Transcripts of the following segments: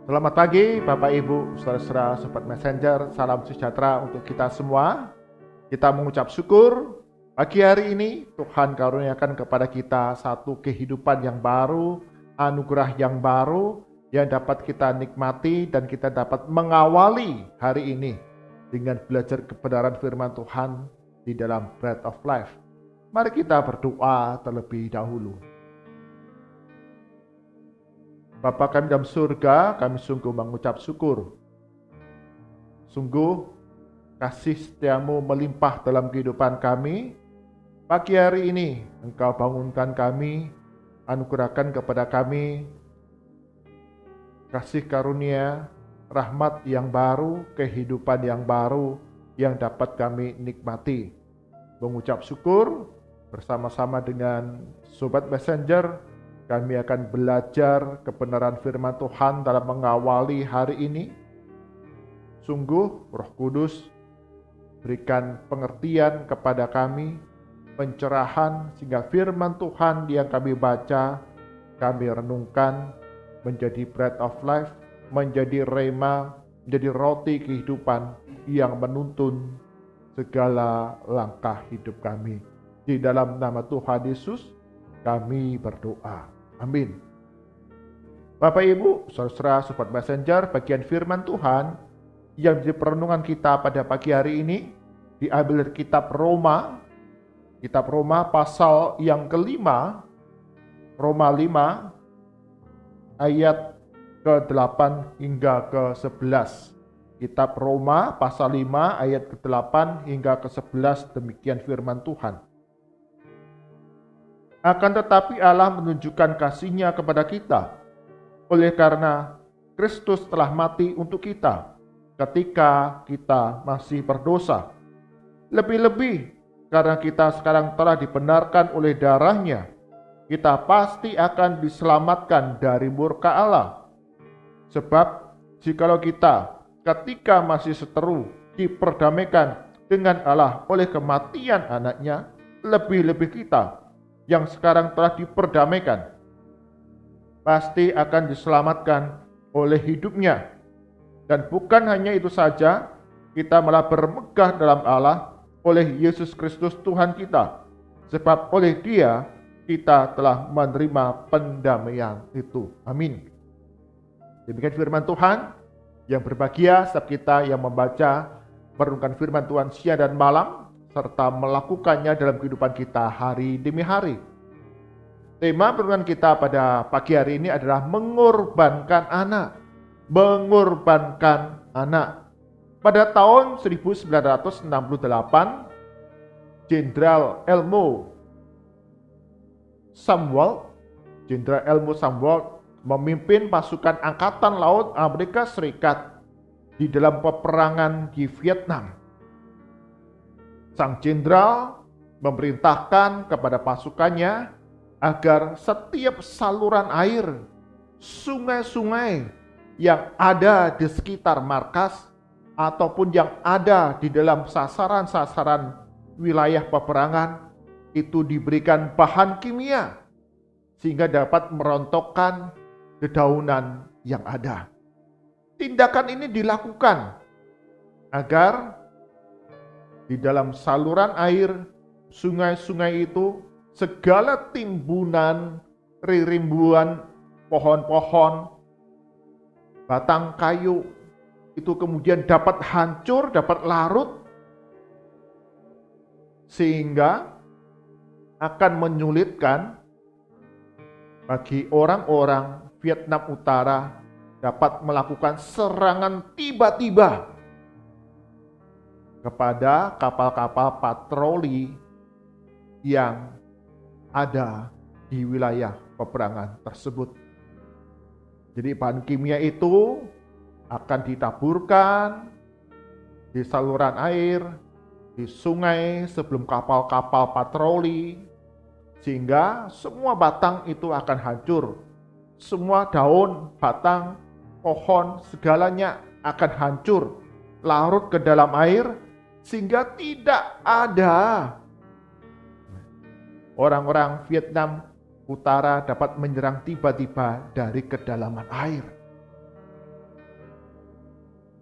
Selamat pagi Bapak Ibu, saudara-saudara, sobat messenger, salam sejahtera untuk kita semua. Kita mengucap syukur pagi hari ini Tuhan karuniakan kepada kita satu kehidupan yang baru, anugerah yang baru yang dapat kita nikmati dan kita dapat mengawali hari ini dengan belajar kebenaran firman Tuhan di dalam Bread of Life. Mari kita berdoa terlebih dahulu. Bapa kami dalam surga, kami sungguh mengucap syukur. Sungguh kasih setiamu melimpah dalam kehidupan kami. Pagi hari ini Engkau bangunkan kami, anugerahkan kepada kami kasih karunia, rahmat yang baru, kehidupan yang baru yang dapat kami nikmati. Mengucap syukur bersama-sama dengan Sobat Messenger, kami akan belajar kebenaran firman Tuhan dalam mengawali hari ini. Sungguh Roh Kudus berikan pengertian kepada kami, pencerahan sehingga firman Tuhan yang kami baca, kami renungkan menjadi bread of life, menjadi rema, menjadi roti kehidupan yang menuntun segala langkah hidup kami. Di dalam nama Tuhan Yesus kami berdoa. Amin. Bapak Ibu, saudara sobat messenger, bagian firman Tuhan yang menjadi perenungan kita pada pagi hari ini diambil dari kitab Roma pasal yang kelima, Roma 5 ayat ke-8 hingga ke-11. Kitab Roma pasal 5 ayat ke-8 hingga ke-11, demikian firman Tuhan. Akan tetapi Allah menunjukkan kasih-Nya kepada kita, oleh karena Kristus telah mati untuk kita ketika kita masih berdosa. Lebih-lebih karena kita sekarang telah dibenarkan oleh darah-Nya, kita pasti akan diselamatkan dari murka Allah. Sebab jikalau kita ketika masih seteru diperdamaikan dengan Allah oleh kematian anaknya, lebih-lebih kita yang sekarang telah diperdamaikan pasti akan diselamatkan oleh hidupnya. Dan bukan hanya itu saja, kita malah bermegah dalam Allah oleh Yesus Kristus Tuhan kita, sebab oleh Dia kita telah menerima pendamaian itu. Amin. Demikian firman Tuhan. Yang berbahagia setiap kita yang membaca, merenungkan firman Tuhan siang dan malam, serta melakukannya dalam kehidupan kita hari demi hari. Tema perenungan kita pada pagi hari ini adalah mengorbankan anak. Mengorbankan anak. Pada tahun 1968, Jenderal Elmo Samuel memimpin pasukan Angkatan Laut Amerika Serikat di dalam peperangan di Vietnam. Sang jenderal memerintahkan kepada pasukannya agar setiap saluran air, sungai-sungai yang ada di sekitar markas ataupun yang ada di dalam sasaran-sasaran wilayah peperangan itu diberikan bahan kimia sehingga dapat merontokkan dedaunan yang ada. Tindakan ini dilakukan agar di dalam saluran air, sungai-sungai itu, segala timbunan, ririmbuan pohon-pohon, batang kayu, itu kemudian dapat hancur, dapat larut, sehingga akan menyulitkan bagi orang-orang Vietnam Utara dapat melakukan serangan tiba-tiba kepada kapal-kapal patroli yang ada di wilayah peperangan tersebut. Jadi bahan kimia itu akan ditaburkan di saluran air, di sungai sebelum kapal-kapal patroli, sehingga semua batang itu akan hancur. Semua daun, batang, pohon, segalanya akan hancur, larut ke dalam air, sehingga tidak ada orang-orang Vietnam Utara dapat menyerang tiba-tiba dari kedalaman air.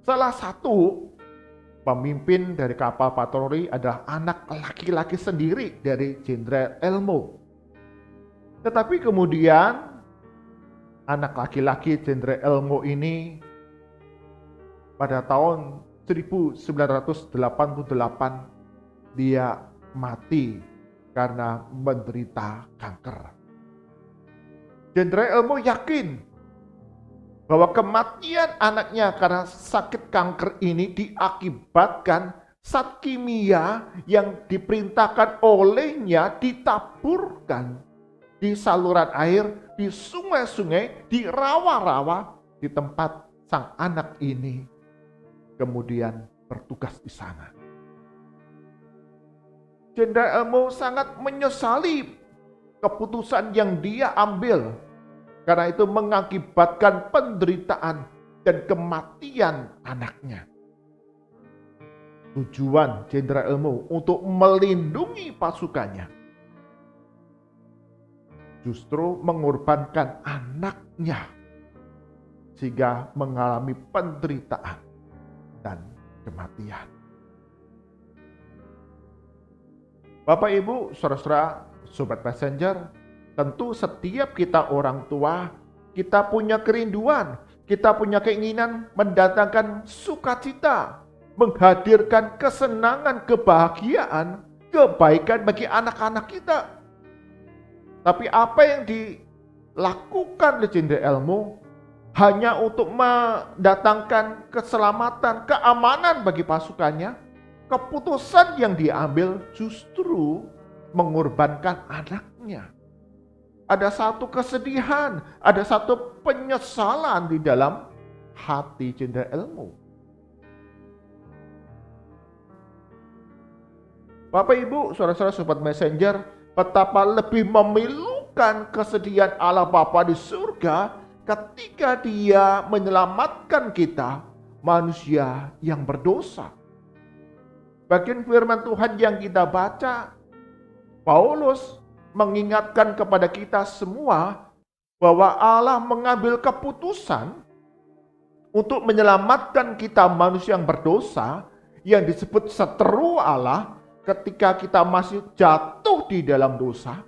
Salah satu pemimpin dari kapal patroli adalah anak laki-laki sendiri dari Jenderal Elmo. Tetapi kemudian anak laki-laki Jenderal Elmo ini pada tahun 1988 dia mati karena menderita kanker. Jenderal Elmo yakin bahwa kematian anaknya karena sakit kanker ini diakibatkan zat kimia yang diperintahkan olehnya ditaburkan di saluran air, di sungai-sungai, di rawa-rawa, di tempat sang anak ini kemudian bertugas di sana. Jenderal Elmo sangat menyesali keputusan yang dia ambil, karena itu mengakibatkan penderitaan dan kematian anaknya. Tujuan Jenderal Elmo untuk melindungi pasukannya justru mengorbankan anaknya sehingga mengalami penderitaan dan kematian. Bapak, Ibu, saudara-saudara, Sobat Messenger, tentu setiap kita orang tua, kita punya kerinduan, kita punya keinginan mendatangkan sukacita, menghadirkan kesenangan, kebahagiaan, kebaikan bagi anak-anak kita. Tapi apa yang dilakukan oleh Jenderal Elmo hanya untuk mendatangkan keselamatan, keamanan bagi pasukannya. Keputusan yang diambil justru mengorbankan anaknya. Ada satu kesedihan, ada satu penyesalan di dalam hati Jenderal Elmo. Bapak, Ibu, saudara-saudara, Sobat Messenger, betapa lebih memilukan kesedihan Allah Bapa di surga ketika Dia menyelamatkan kita, manusia yang berdosa. Bagian firman Tuhan yang kita baca, Paulus mengingatkan kepada kita semua bahwa Allah mengambil keputusan untuk menyelamatkan kita manusia yang berdosa, yang disebut seteru Allah. Ketika kita masih jatuh di dalam dosa,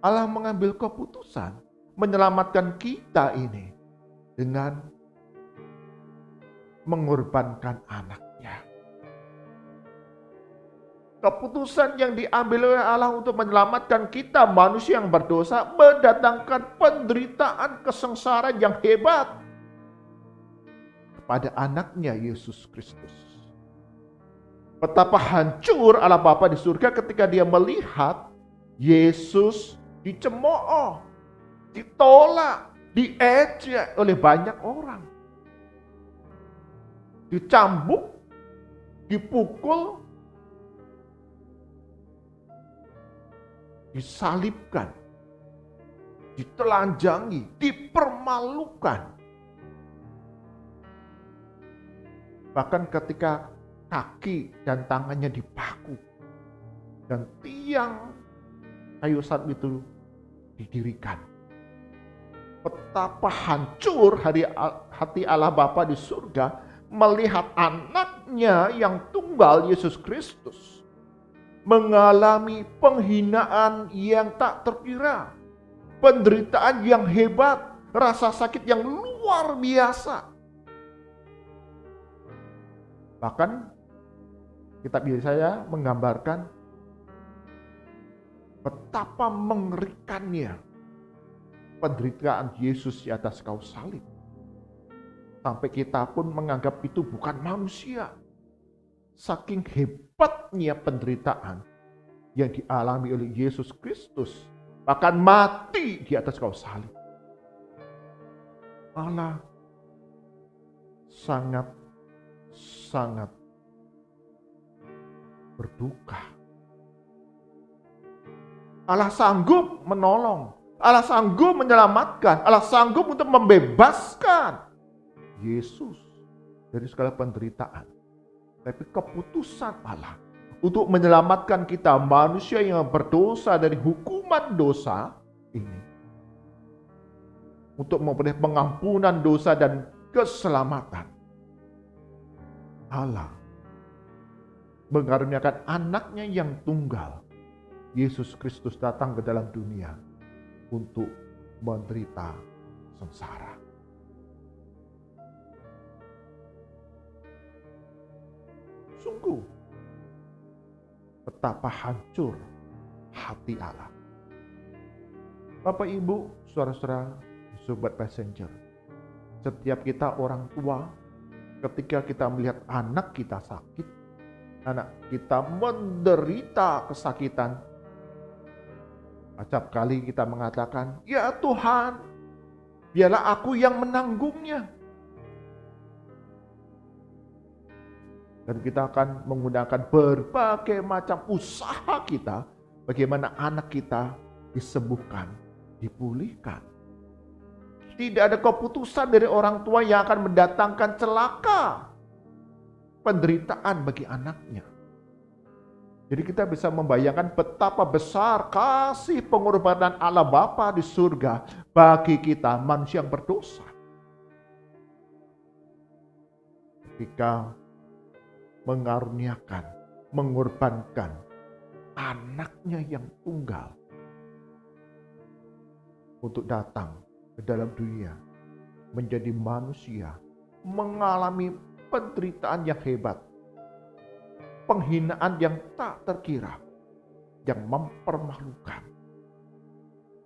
Allah mengambil keputusan menyelamatkan kita ini dengan mengorbankan anaknya. Keputusan yang diambil oleh Allah untuk menyelamatkan kita manusia yang berdosa mendatangkan penderitaan, kesengsaraan yang hebat kepada anaknya Yesus Kristus. Betapa hancur Allah Bapa di surga ketika Dia melihat Yesus dicemooh, ditolak, diejek oleh banyak orang. Dicambuk, dipukul, disalibkan, ditelanjangi, dipermalukan. Bahkan ketika kaki dan tangannya dipaku dan tiang kayu salib itu didirikan. Betapa hancur hati Allah Bapa di surga melihat anaknya yang tunggal Yesus Kristus mengalami penghinaan yang tak terkira, penderitaan yang hebat, rasa sakit yang luar biasa. Bahkan kitab Yesaya menggambarkan betapa mengerikannya penderitaan Yesus di atas kayu salib. Sampai kita pun menganggap itu bukan manusia. Saking hebatnya penderitaan yang dialami oleh Yesus Kristus, bahkan mati di atas kayu salib. Allah sangat berduka. Allah sanggup menolong, Allah sanggup menyelamatkan, Allah sanggup untuk membebaskan Yesus dari segala penderitaan. Tapi keputusan Allah untuk menyelamatkan kita manusia yang berdosa dari hukuman dosa ini, untuk memperoleh pengampunan dosa dan keselamatan, Allah mengaruniakan anaknya yang tunggal, Yesus Kristus, datang ke dalam dunia untuk menderita sengsara. Sungguh betapa hancur hati Allah. Bapak, Ibu, saudara-saudara, sobat passenger, setiap kita orang tua, ketika kita melihat anak kita sakit, anak kita menderita kesakitan, acap kali kita mengatakan, "Ya Tuhan, biarlah aku yang menanggungnya." Dan kita akan menggunakan berbagai macam usaha kita, bagaimana anak kita disembuhkan, dipulihkan. Tidak ada keputusan dari orang tua yang akan mendatangkan celaka, penderitaan bagi anaknya. Jadi kita bisa membayangkan betapa besar kasih pengorbanan Allah Bapa di surga bagi kita manusia yang berdosa. Ketika mengaruniakan, mengorbankan anaknya yang tunggal untuk datang ke dalam dunia, menjadi manusia, mengalami penderitaan yang hebat, penghinaan yang tak terkira, yang mempermalukan.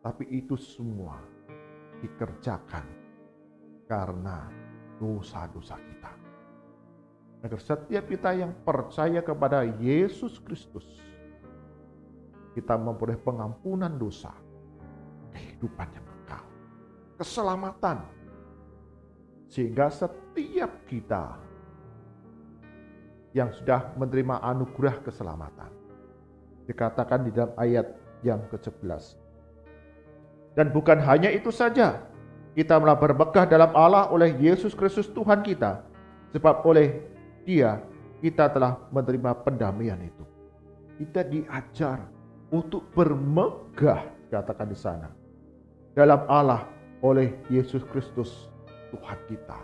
Tapi itu semua dikerjakan karena dosa-dosa kita. Agar setiap kita yang percaya kepada Yesus Kristus, kita memperoleh pengampunan dosa, kehidupan yang kekal, keselamatan. Sehingga setiap kita yang sudah menerima anugerah keselamatan, dikatakan di dalam ayat yang ke-11. Dan bukan hanya itu saja, kita malah bermegah dalam Allah oleh Yesus Kristus Tuhan kita, sebab oleh Dia kita telah menerima pendamaian itu. Kita diajar untuk bermegah, katakan di sana, dalam Allah oleh Yesus Kristus Tuhan kita.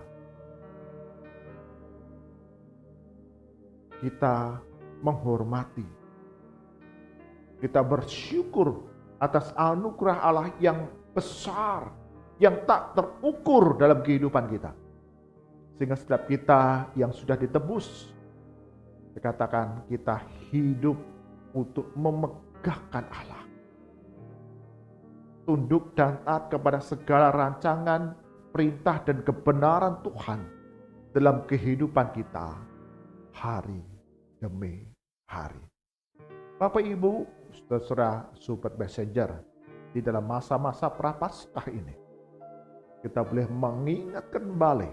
Kita menghormati, kita bersyukur atas anugerah Allah yang besar, yang tak terukur dalam kehidupan kita. Sehingga setiap kita yang sudah ditebus, dikatakan kita hidup untuk memegahkan Allah. Tunduk dan taat kepada segala rancangan, perintah dan kebenaran Tuhan dalam kehidupan kita hari demi hari. Bapak, Ibu, saudara, sobat messenger, di dalam masa-masa Prapaskah ini, kita boleh mengingat kembali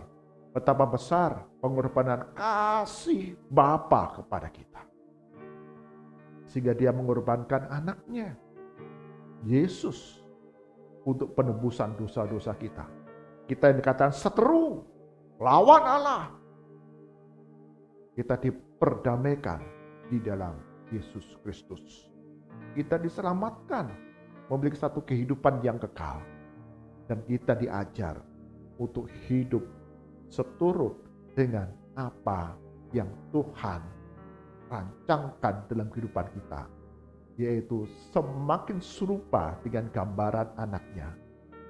betapa besar pengorbanan kasih Bapa kepada kita. Sehingga Dia mengorbankan anaknya, Yesus, untuk penebusan dosa-dosa kita. Kita yang dikatakan seteru, lawan Allah, kita diperdamaikan di dalam Yesus Kristus. Kita diselamatkan, memiliki satu kehidupan yang kekal. Dan kita diajar untuk hidup seturut dengan apa yang Tuhan rancangkan dalam kehidupan kita, yaitu semakin serupa dengan gambaran anaknya,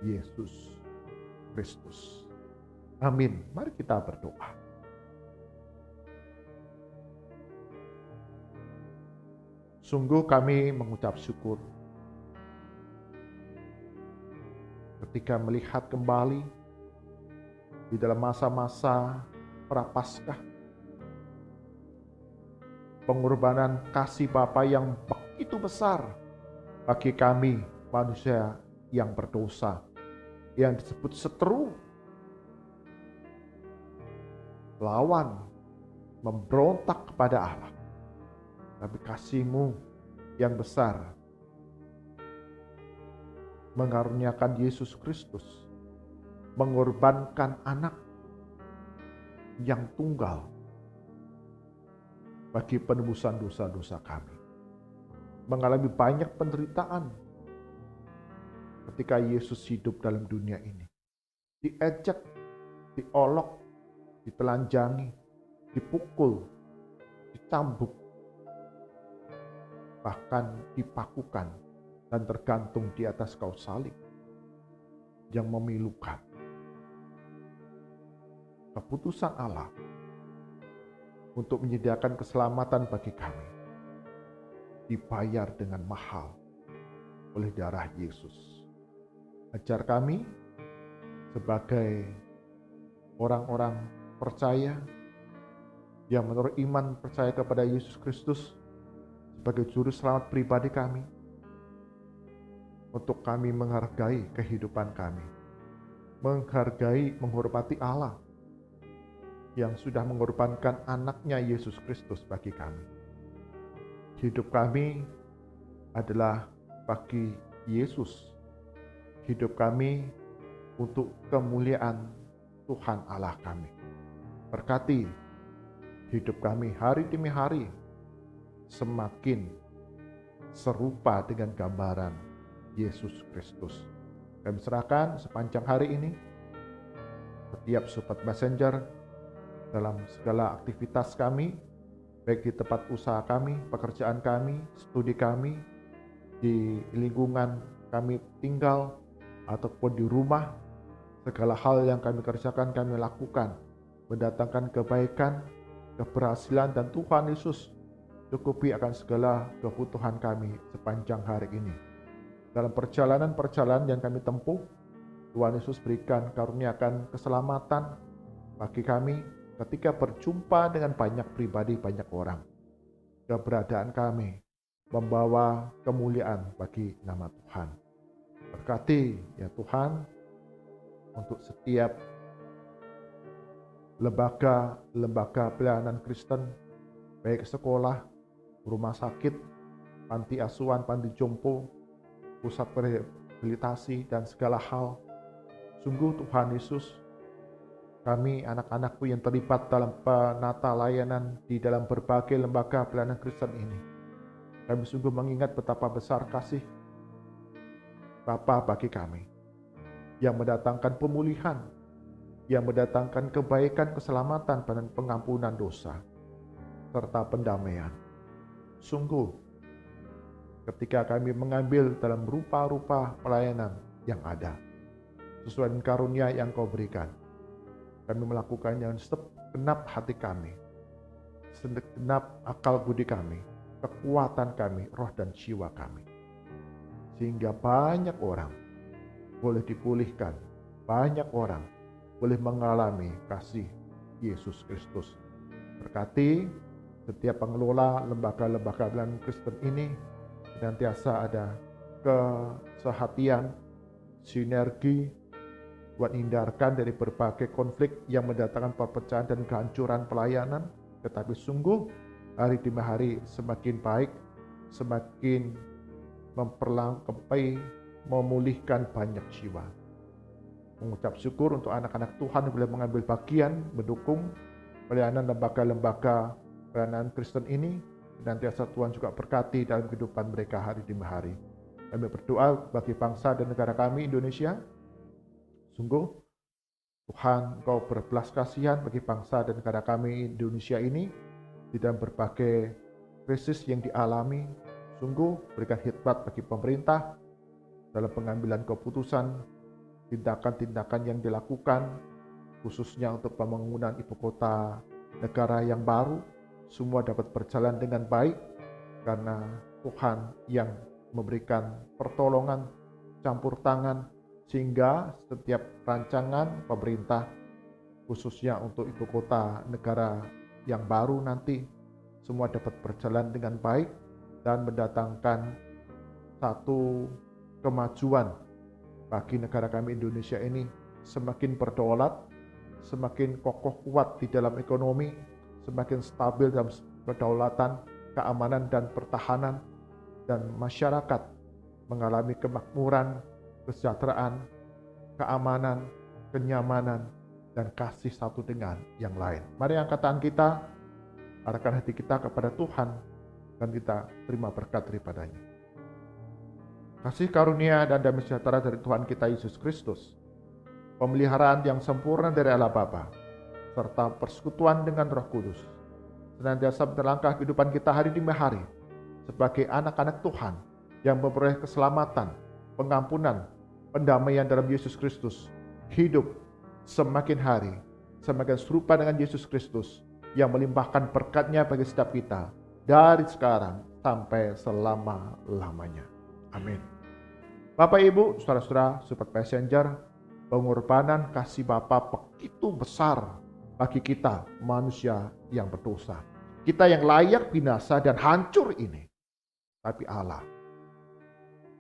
Yesus Kristus. Amin. Mari kita berdoa. Sungguh kami mengucap syukur ketika melihat kembali di dalam masa-masa Prapaskah, pengorbanan kasih Bapa yang begitu besar bagi kami manusia yang berdosa, yang disebut seteru, lawan, memberontak kepada Allah. Tapi kasih-Mu yang besar mengaruniakan Yesus Kristus, mengorbankan anak yang tunggal bagi penebusan dosa-dosa kami. Mengalami banyak penderitaan ketika Yesus hidup dalam dunia ini. Diejek, diolok, ditelanjangi, dipukul, dicambuk, bahkan dipakukan dan tergantung di atas kayu salib yang memilukan. Keputusan Allah untuk menyediakan keselamatan bagi kami dibayar dengan mahal oleh darah Yesus. Ajar kami sebagai orang-orang percaya yang menurut iman percaya kepada Yesus Kristus sebagai juru selamat pribadi kami, untuk kami menghargai kehidupan kami, menghargai, menghormati Allah yang sudah mengorbankan anaknya Yesus Kristus bagi kami. Hidup kami adalah bagi Yesus. Hidup kami untuk kemuliaan Tuhan Allah kami. Berkati hidup kami hari demi hari semakin serupa dengan gambaran Yesus Kristus. Kami serahkan sepanjang hari ini setiap Sobat Messenger dalam segala aktivitas kami, baik di tempat usaha kami, pekerjaan kami, studi kami, di lingkungan kami tinggal, ataupun di rumah. Segala hal yang kami kerjakan, kami lakukan, mendatangkan kebaikan, keberhasilan, dan Tuhan Yesus cukupi akan segala kebutuhan kami sepanjang hari ini. Dalam perjalanan-perjalanan yang kami tempuh, Tuhan Yesus berikan karuniakan keselamatan bagi kami ketika berjumpa dengan banyak pribadi, banyak orang. Keberadaan kami membawa kemuliaan bagi nama Tuhan. Berkati ya Tuhan untuk setiap lembaga pelayanan Kristen, baik sekolah, rumah sakit, panti asuhan, panti jompo, pusat rehabilitasi, dan segala hal. Sungguh Tuhan Yesus, kami anak-anakmu yang terlibat dalam penata layanan di dalam berbagai lembaga pelayanan Kristen ini, kami sungguh mengingat betapa besar kasih Bapa bagi kami, yang mendatangkan pemulihan, yang mendatangkan kebaikan, keselamatan, dan pengampunan dosa, serta pendamaian. Sungguh, ketika kami mengambil dalam rupa-rupa pelayanan yang ada, sesuai dengan karunia yang Kau berikan, kami melakukannya segenap hati kami, segenap akal budi kami, kekuatan kami, roh dan jiwa kami. Sehingga banyak orang boleh dipulihkan, banyak orang boleh mengalami kasih Yesus Kristus. Berkati setiap pengelola lembaga-lembaga pelayanan Kristen ini, senantiasa ada kesehatian, sinergi, buat hindarkan dari berbagai konflik yang mendatangkan perpecahan dan kehancuran pelayanan. Tetapi sungguh hari demi hari semakin baik, semakin memperlengkapi, memulihkan banyak jiwa. Mengucap syukur untuk anak-anak Tuhan yang boleh mengambil bagian, mendukung pelayanan lembaga-lembaga pelayanan Kristen ini. Senantiasa Tuhan juga berkati dalam kehidupan mereka hari demi hari. Kami berdoa bagi bangsa dan negara kami Indonesia. Sungguh Tuhan Kau berbelas kasihan bagi bangsa dan negara kami Indonesia ini di dalam berbagai krisis yang dialami. Sungguh berikan hikmat bagi pemerintah dalam pengambilan keputusan, tindakan-tindakan yang dilakukan, khususnya untuk pembangunan ibu kota negara yang baru. Semua dapat berjalan dengan baik karena Tuhan yang memberikan pertolongan, campur tangan, sehingga setiap rancangan pemerintah, khususnya untuk ibu kota negara yang baru nanti, semua dapat berjalan dengan baik dan mendatangkan satu kemajuan bagi negara kami Indonesia ini, semakin berdaulat, semakin kokoh kuat di dalam ekonomi, semakin stabil dalam kedaulatan, keamanan, dan pertahanan, dan masyarakat mengalami kemakmuran, kesejahteraan, keamanan, kenyamanan, dan kasih satu dengan yang lain. Mari angkat tangan kita, arahkan hati kita kepada Tuhan, dan kita terima berkat daripadanya. Kasih karunia dan damai sejahtera dari Tuhan kita Yesus Kristus, pemeliharaan yang sempurna dari Allah Bapa, serta persekutuan dengan Roh Kudus senantiasa menerangkah kehidupan kita hari demi hari sebagai anak-anak Tuhan yang memperoleh keselamatan, pengampunan, pendamaian dalam Yesus Kristus, hidup semakin hari semakin serupa dengan Yesus Kristus yang melimpahkan berkat-Nya bagi setiap kita dari sekarang sampai selama-lamanya. Amin. Bapak, Ibu, saudara-saudara, Sobat Passenger, pengorbanan kasih Bapa begitu besar bagi kita manusia yang berdosa. Kita yang layak binasa dan hancur ini. Tapi Allah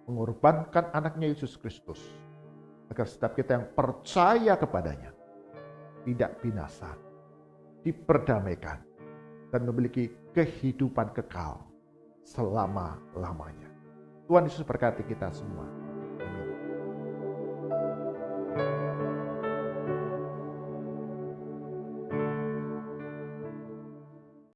mengorbankan anaknya Yesus Kristus agar setiap kita yang percaya kepadanya tidak binasa, diperdamaikan, dan memiliki kehidupan kekal selama-lamanya. Tuhan Yesus berkati kita semua.